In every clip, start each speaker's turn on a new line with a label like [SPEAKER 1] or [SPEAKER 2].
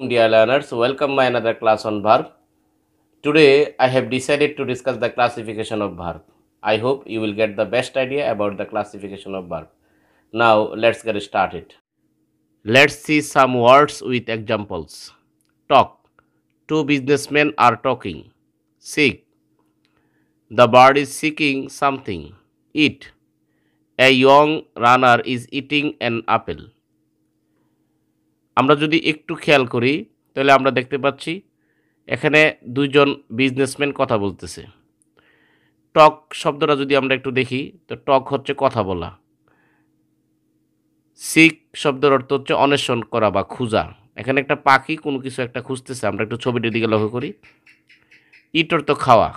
[SPEAKER 1] Dear learners, welcome my another class on verb. Today I have decided to discuss the classification of verb. I hope you will get the best idea about the classification of verb. Now let's get started. Let's see some words with examples. Talk. Two businessmen are talking. Seek. The bird is seeking something. Eat. A young runner is eating an apple. আমরা যদি একটু খেয়াল করি তাহলে আমরা দেখতে পাচ্ছি এখানে দুইজন বিজনেসম্যান কথা বলতেছে। টক শব্দটা যদি আমরা একটু দেখি তো টক হচ্ছে কথা বলা। সিক শব্দের অর্থ হচ্ছে অন্বেষণ করা বা খোঁজা। এখানে একটা পাখি কোনো কিছু একটা খুঁজতেছে, আমরা একটু ছবিটির দিকে লক্ষ্য করি। ইট অর্থ খাওয়া।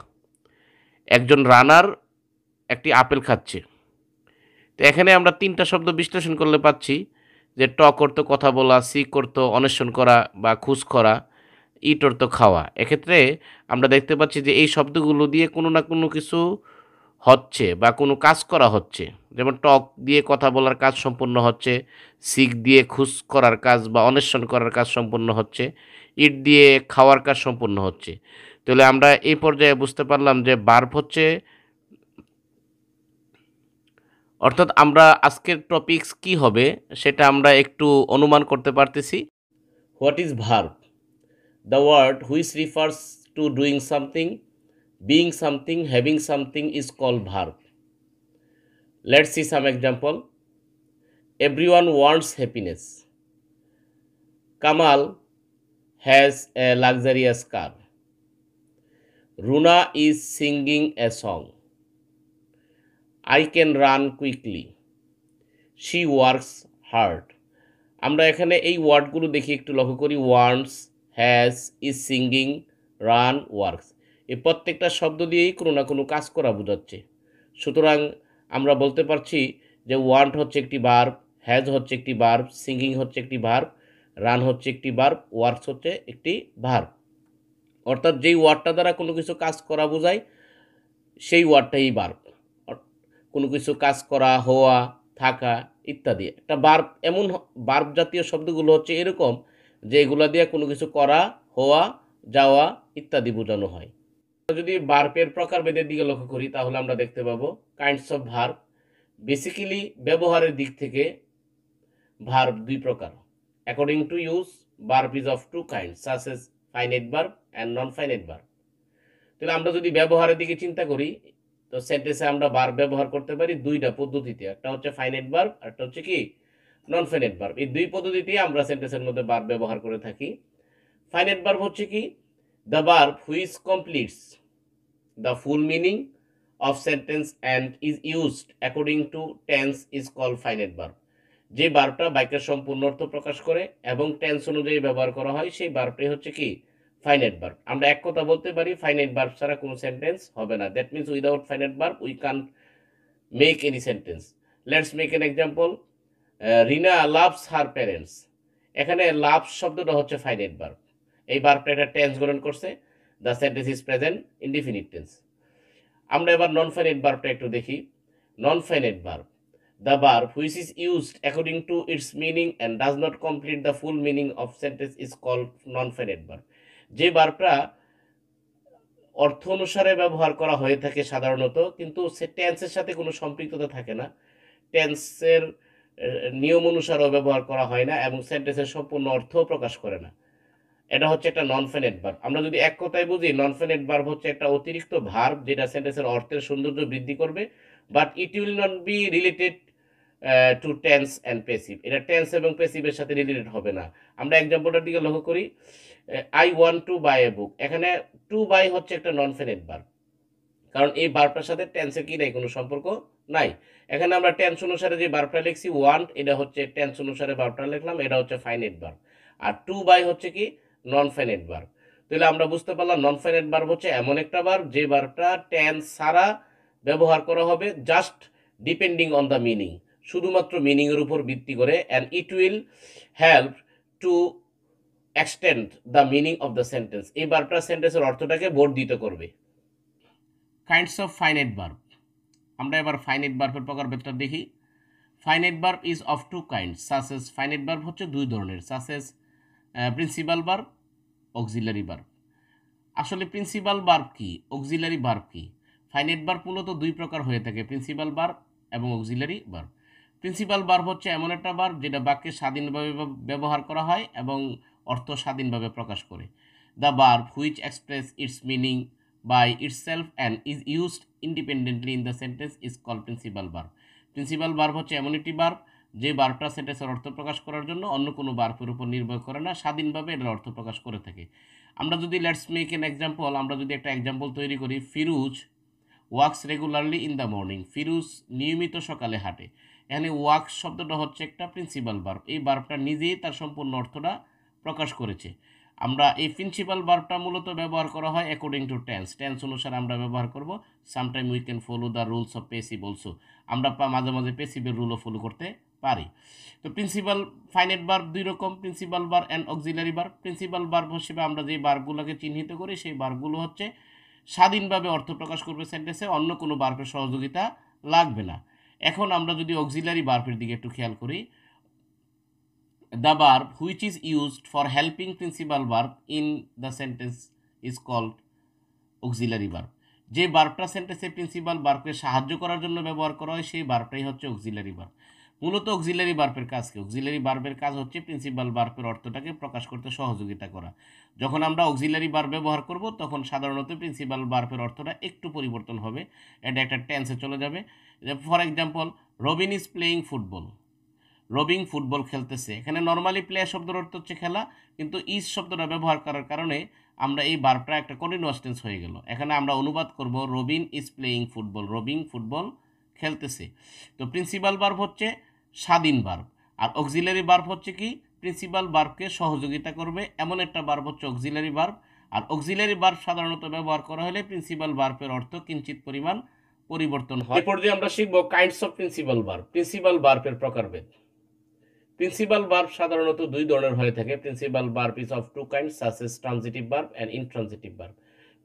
[SPEAKER 1] একজন রানার একটি আপেল খাচ্ছে। তো এখানে আমরা তিনটা শব্দ বিশ্লেষণ করলে পাচ্ছি যে টক অর্থ কথা বলা, সিক অর্থ অন্বেষণ করা বা খোঁজ করা, ইট অর্থ খাওয়া। এক্ষেত্রে আমরা দেখতে পাচ্ছি যে এই শব্দগুলো দিয়ে কোনো না কোনো কিছু হচ্ছে বা কোনো কাজ করা হচ্ছে। যেমন টক দিয়ে কথা বলার কাজ সম্পূর্ণ হচ্ছে, সিক দিয়ে খোঁজ করার কাজ বা অন্বেষণ করার কাজ সম্পূর্ণ হচ্ছে, ইট দিয়ে খাওয়ার কাজ সম্পূর্ণ হচ্ছে। তাহলে আমরা এই পর্যায়ে বুঝতে পারলাম যে ভার্ব হচ্ছে, অর্থাৎ আমরা আজকের টপিকস কি হবে সেটা আমরা একটু অনুমান করতে পারতেছি। What is verb? The word which refers to doing something, being something, having something is called verb. Let's see some example. Everyone wants happiness. Kamal has a luxurious car. Runa is singing a song. I can run quickly. She works hard. আমরা এখানে এই ওয়ার্ডগুলো দেখি একটু লক্ষ্য করি। Wants, has, is singing, run, works. এই প্রত্যেকটা শব্দ দিয়েই কোনো না কোনো কাজ করা বোঝাচ্ছে। সুতরাং আমরা বলতে পারছি যে ওয়ান্ট হচ্ছে একটি ভার্ব, হ্যাজ হচ্ছে একটি ভার্ব, সিঙ্গিং হচ্ছে একটি ভার্ব, রান হচ্ছে একটি ভার্ব, ওয়ার্কস হচ্ছে একটি ভার্ব। অর্থাৎ যেই ওয়ার্ডটা দ্বারা কোনো কিছু কাজ করা বোঝায় সেই ওয়ার্ডটাই ভার্ব। কোনো কিছু কাজ করা, হওয়া, থাকা ইত্যাদি। একটা ভার্ব এমন ভার্ব জাতীয় শব্দগুলো হচ্ছে এরকম যে এগুলো দিয়ে কোনো কিছু করা, হওয়া, যাওয়া ইত্যাদি বোঝানো হয়। যদি ভার্বের প্রকারভেদের দিকে লক্ষ্য করি তাহলে আমরা দেখতে পাবো কাইন্ডস অফ ভার্ব। বেসিক্যালি ব্যবহারের দিক থেকে ভার্ব দুই প্রকার। According to use, verb is of two kinds such as finite verb and non finite verb. তাহলে আমরা যদি ব্যবহারের দিকে চিন্তা করি তো সেন্টেন্সে আমরা ভার্ব ব্যবহার করতে পারি দুইটা পদ্ধতিতে। একটা হচ্ছে ফাইনাইট ভার্ব, আর একটা হচ্ছে কি নন ফাইনাইট ভার্ব। এই দুই পদ্ধতিতেই আমরা সেন্টেন্সের মধ্যে ভার্ব ব্যবহার করে থাকি। ফাইনাইট ভার্ব হচ্ছে কি the verb which completes the full meaning of sentence and is used according to tense is called finite verb. যে ভার্বটা বাক্যের সম্পূর্ণ অর্থ প্রকাশ করে এবং টেন্স অনুযায়ী ব্যবহার করা হয় সেই ভার্বটাই হচ্ছে কি ফাইনাইট ভার্ব। আমরা এক কথা বলতে পারি ফাইনাইট ভার্ব ছাড়া কোনো সেন্টেন্স হবে না। That means without finite verb we can't make any sentence. Let's make an example. Rina loves her parents. এখানে লাভ শব্দটা হচ্ছে ফাইনাইট ভার্ব। এই ভার্বটা একটা টেন্স গ্রহণ করছে। The sentence is present indefinite tense. আমরা এবার নন ফাইনাইট ভার্বটা একটু দেখি। নন finite verb, the verb which is used according to its meaning and does not complete the full meaning of sentence is called non-finite verb. যে ভার্বটা অর্থ অনুসারে ব্যবহার করা হয়ে থাকে সাধারণত, কিন্তু সে টেন্সের সাথে কোনো সম্পৃক্ততা থাকে না, টেন্সের নিয়ম অনুসারেও ব্যবহার করা হয় না এবং সেন্টেন্সের সম্পূর্ণ অর্থ প্রকাশ করে না, এটা হচ্ছে একটা নন ফাইনাইট ভার্ব। আমরা যদি এক কথায় বুঝি নন ফাইনাইট ভার্ব হচ্ছে একটা অতিরিক্ত ভার্ব যেটা সেন্টেন্সের অর্থের সৌন্দর্য বৃদ্ধি করবে, but it will not be related to tense and passive. এটা টেন্স এবং পেসিভের সাথে রিলেটেড হবে না। আমরা এক্সাম্পলটার দিকে লক্ষ্য করি। আই ওয়ান্ট টু বাই এ বুক। এখানে টু বাই হচ্ছে একটা নন ফাইনাইট ভার্ব, কারণ এই ভার্বটার সাথে টেন্সের কি নাই, কোনো সম্পর্ক নাই। এখানে আমরা টেন্স অনুসারে যে ভার্বটা লিখছি ওয়ান্ট, এটা হচ্ছে টেন্স অনুসারে ভার্বটা লিখলাম, এটা হচ্ছে ফাইনাইট ভার্ব। আর টু বাই হচ্ছে কি নন ফাইনাইট ভার্ব। তাহলে আমরা বুঝতে পারলাম নন ফাইনাইট ভার্ব হচ্ছে এমন একটা ভার্ব যে ভার্বটা টেন্স ছাড়া ব্যবহার করা হবে, just depending on the meaning, শুধুমাত্র মিনিংয়ের উপর ভিত্তি করে, and it will help to extend the meaning of the sentence. এই ভার্বটা সেন্টেন্সের অর্থটাকে বর্ধিত করবে। Kinds of finite verb. আমরা এবার ফাইনাইট ভার্বের প্রকারভেদটা দেখি। Finite verb is of two kinds such as, finite verb হচ্ছে দুই ধরনের, such as principal verb, auxiliary verb. আসলে প্রিন্সিপাল ভার্ব কি, অক্সিলারি ভার্ব কি? ফাইনাইট ভার্ব মূলত দুই প্রকার হয়ে থাকে, প্রিন্সিপাল ভার্ব এবং অক্সিলারি ভার্ব। প্রিন্সিপাল ভার্ব হচ্ছে এমন একটা ভার্ব যেটা বাক্যে স্বাধীনভাবে ব্যবহার করা হয় এবং অর্থ স্বাধীনভাবে প্রকাশ করে। The verb which express its meaning by itself and is used independently in the sentence is call principal verb. Principal verb হচ্ছে এমন একটি ভার্ব যে ভার্বটা সেন্টেন্সের অর্থ প্রকাশ করার জন্য অন্য কোনো ভার্বের উপর নির্ভর করে না, স্বাধীনভাবে এটার অর্থ প্রকাশ করে থাকে। আমরা যদি লেটস মেক এন এক্সাম্পল, আমরা যদি একটা এক্সাম্পল তৈরি করি, Firoz works regularly in the morning. Firoz নিয়মিত সকালে হাঁটে। এখানে ওয়ার্কস শব্দটা হচ্ছে একটা প্রিন্সিপাল ভার্ব, এই ভার্বটা নিজেই তার সম্পূর্ণ অর্থটা প্রকাশ করেছে। আমরা এই প্রিন্সিপাল ভার্বটা মূলত ব্যবহার করা হয় অ্যাকর্ডিং টু টেন্স, টেন্স অনুসারে আমরা ব্যবহার করব। Sometime we can follow the rules of passive also, আমরা মাঝে মাঝে পেসিভের রুলও ফলো করতে পারি। তো প্রিন্সিপাল ফাইনাইট ভার্ব দুই রকম, principal verb and auxiliary verb. Principal verb হিসেবে আমরা যে ভার্বগুলোকে চিহ্নিত করি সেই ভার্বগুলো হচ্ছে স্বাধীনভাবে অর্থ প্রকাশ করবে সেন্টেন্সে, অন্য কোনো ভার্বের সহযোগিতা লাগবে না। এখন আমরা যদি অক্সিলারি ভার্বের দিকে একটু খেয়াল করি, the verb which is used for helping principal verb in the sentence is called auxiliary verb. যে ভার্বটা সেন্টেন্সে প্রিন্সিপাল ভার্বকে সাহায্য করার জন্য ব্যবহার করা হয় সেই ভার্বটাই হচ্ছে অক্সিলারি ভার্ব। মূলত অক্সিলারি ভার্বের কাজ কি? অক্সিলারি ভার্বের কাজ হচ্ছে প্রিন্সিপাল ভার্বের অর্থটাকে প্রকাশ করতে সহযোগিতা করা। যখন আমরা অক্সিলারি ভার্ব ব্যবহার করব তখন সাধারণত প্রিন্সিপাল ভার্বের অর্থটা একটু পরিবর্তন হবে, এটা একটা টেন্সে চলে যাবে। For example, Robin is playing football. Robin football খেলতেছে। এখানে নর্মালি প্লে শব্দের অর্থ হচ্ছে খেলা, কিন্তু ইজ শব্দটা ব্যবহার করার কারণে আমরা এই ভার্বটা একটা কন্টিনিউয়াস টেন্স হয়ে গেল। এখানে আমরা অনুবাদ করব Robin is playing football, Robin football খেলতেছে। তো প্রিন্সিপাল ভার্ব হচ্ছে স্বাধীন ভার্ব, আর অক্সিলারি ভার্ব হচ্ছে কি, প্রিন্সিপাল ভার্বকে সহযোগিতা করবে এমন একটা ভার্ব হচ্ছে অক্সিলারি ভার্ব। আর অক্সিলারি ভার্ব সাধারণত ব্যবহার করা হলে প্রিন্সিপাল ভার্বের অর্থ কিঞ্চিত পরিমাণ পরিবর্তন হয়। এই পর্যায়ে আমরা শিখব kinds of principal verb, principal ভার্বের প্রকারভেদ। প্রিন্সিপাল ভার্ব সাধারণত দুই ধরনের হয়ে থাকে। Principal verb is of two kinds such as transitive verb and intransitive verb.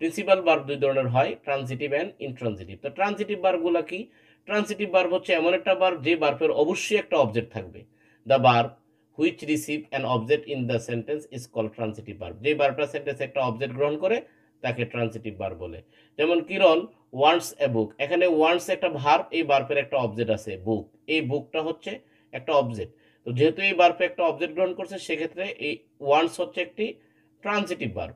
[SPEAKER 1] Principal verb দুই ধরনের হয়, ট্রানজিটিভ অ্যান্ড ইনট্রানজিটিভ। তো ট্রানজিটিভ ভার্বগুলো কি? ট্রানজিটিভ ভার্ব হচ্ছে এমন একটা ভার্ব যে ভার্বের অবশ্যই একটা অবজেক্ট থাকবে। The verb which receive an object in the sentence is called transitive verb. যে ভার্বটা সেন্টেন্সে একটা অবজেক্ট গ্রহণ করে তাকে ট্রানজিটিভ ভার্ব বলে। যেমন কিরণ ওয়ান্টস এ বুক, এখানে ওয়ান্টস একটা ভার্ব, এই ভার্বের একটা অবজেক্ট আছে বুক, এই বুকটা হচ্ছে একটা অবজেক্ট। তো যেহেতু এই ভার্ব একটা অবজেক্ট গ্রহণ করছে সেক্ষেত্রে এই ওয়ান্টস হচ্ছে একটি ট্রানজিটিভ ভার্ব।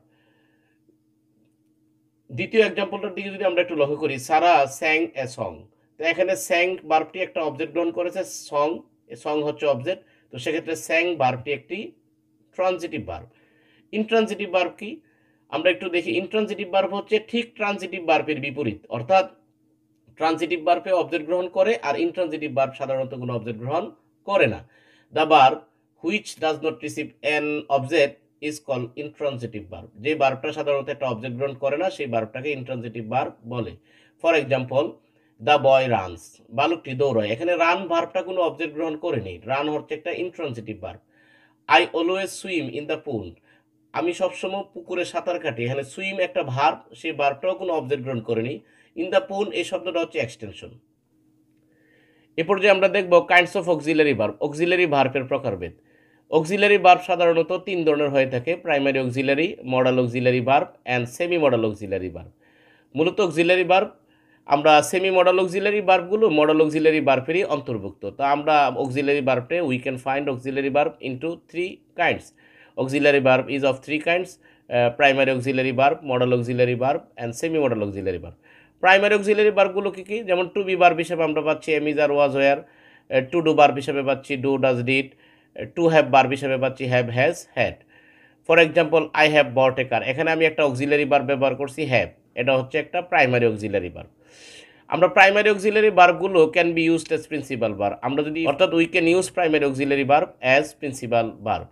[SPEAKER 1] দ্বিতীয় এক্সাম্পলটার দিকে যদি আমরা একটু লক্ষ্য করি, সারা স্যাং এ সং। তো এখানে স্যাং ভার্বটি একটা অবজেক্ট গ্রহণ করেছে, সং, সং হচ্ছে অবজেক্ট, তো সেক্ষেত্রে স্যাং ভার্বটি একটি ট্রানজিটিভ ভার্ব। ইনট্রানজিটিভ ভার্ব কি আমরা একটু দেখি। ইনট্রানজিটিভ ভার্ব হচ্ছে ঠিক ট্রানজিটিভ ভার্বের বিপরীত, অর্থাৎ ট্রানজিটিভ ভার্বে অবজেক্ট গ্রহণ করে আর ইনট্রানজিটিভ ভার্ব সাধারণত কোনো অবজেক্ট গ্রহণ করে না। The verb which does not receive an object is call intransitive verb. যে ভার্বটা সাধারণত একটা অবজেক্ট গ্রহণ করে না সেই ভার্বটাকে ইনট্রানজিটিভ ভার্ব বলে। For example, the boy runs, বালকটি দৌড়ায়। এখানে রান ভার্বটা কোনো অবজেক্ট গ্রহণ করেনি, রান হচ্ছে একটা intransitive verb. I always swim in the pool, আমি সবসময় পুকুরে সাঁতার কাটি। এখানে সুইম একটা ভার্ব, সেই ভার্বটাও কোনো অবজেক্ট গ্রহণ করেনি। ইন দ্য পুল এই শব্দটা হচ্ছে এক্সটেনশন। এ পর্যায়ে আমরা দেখব kinds of auxiliary verb, auxiliary ভার্বের প্রকারভেদ। অক্সিলারি ভার্ব সাধারণত তিন ধরনের হয়ে থাকে, primary auxiliary, modal auxiliary verb and semi modal auxiliary verb. মূলত অক্সিলারি ভার্ব আমরা সেমি মডাল অক্সিলারি ভার্বগুলো মডাল অক্সিলারি ভার্বেরই অন্তর্ভুক্ত। তো আমরা অক্সিলারি ভার্বটে we can find auxiliary verb into three kinds. Auxiliary verb is of three kinds, primary auxiliary verb, modal auxiliary verb and semi modal auxiliary verb. Primary auxiliary ভার্বগুলো কী কী? যেমন টু বি ভার্ব হিসেবে আমরা পাচ্ছি am is are was were, to do verb হিসেবে পাচ্ছি do does did, to have verb হিসেবে পাচ্ছি have has had. For example, I have bought a car, এখানে আমি একটা অক্সিলারি ভার্ব ব্যবহার করছি হ্যাভ, এটা হচ্ছে একটা প্রাইমারি অক্সিলারি ভার্ব। আমরা প্রাইমারি অক্সিলারি ভার্বগুলো can be used as principal verb, আমরা যদি অর্থাৎ we can use primary auxiliary verb as principal verb,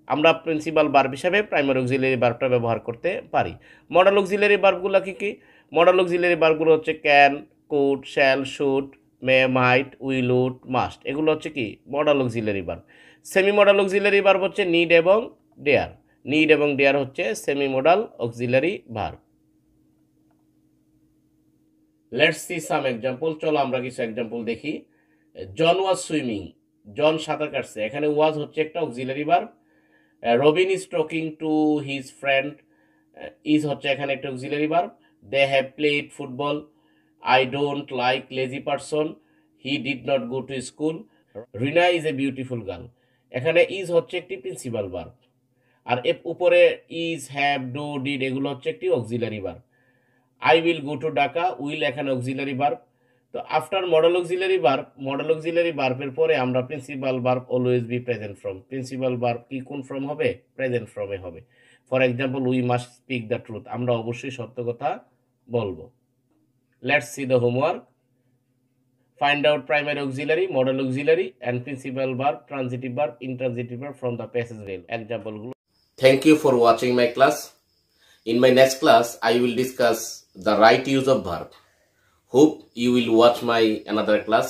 [SPEAKER 1] আমরা প্রিন্সিপাল ভার্ব হিসাবে প্রাইমারি অক্সিলারি ভার্বটা ব্যবহার করতে পারি। মডাল অক্সিলারি ভার্বগুলো কী কী? মডাল অক্সিলারি ভার্বগুলো হচ্ছে can, could, shall, should, may, might, will, would, must, এগুলো হচ্ছে কি modal auxiliary verb. Semi modal auxiliary verb হচ্ছে নিড এবং ডেয়ার, নিড এবং ডেয়ার হচ্ছে semi modal auxiliary verb. Let's see some example, চলো আমরা কিছু এক্সাম্পল দেখি। জন ওয়াজ সুইমিং, জন সাঁতার কাটছে। এখানে ওয়াজ হচ্ছে একটা auxiliary verb, Robin is talking to his friend. Is হচ্ছে এখানে একটা auxiliary verb. They have played football. I don't like lazy person. He did not go to school. Rina is a beautiful girl. এখানে is হচ্ছে একটি principal verb, আর উপরে is, have, do, did এগুলো হচ্ছে একটি auxiliary verb. I will go to Dhaka, will এখানে auxiliary verb. তো after modal auxiliary ভার্বের পরে আমরা principal verb always be present form. Principal verb কি কোন ফর্ম হবে? প্রেজেন্ট ফর্মে হবে। For example, we must speak the truth, আমরা অবশ্যই সত্য কথা বলবো। Let's see the homework. Find out primary auxiliary, model auxiliary, and principal verb, transitive verb, intransitive verb from the passage well. Example. Thank you for watching my class. In my next class, I will discuss the right use of verb. Hope you will watch my another class.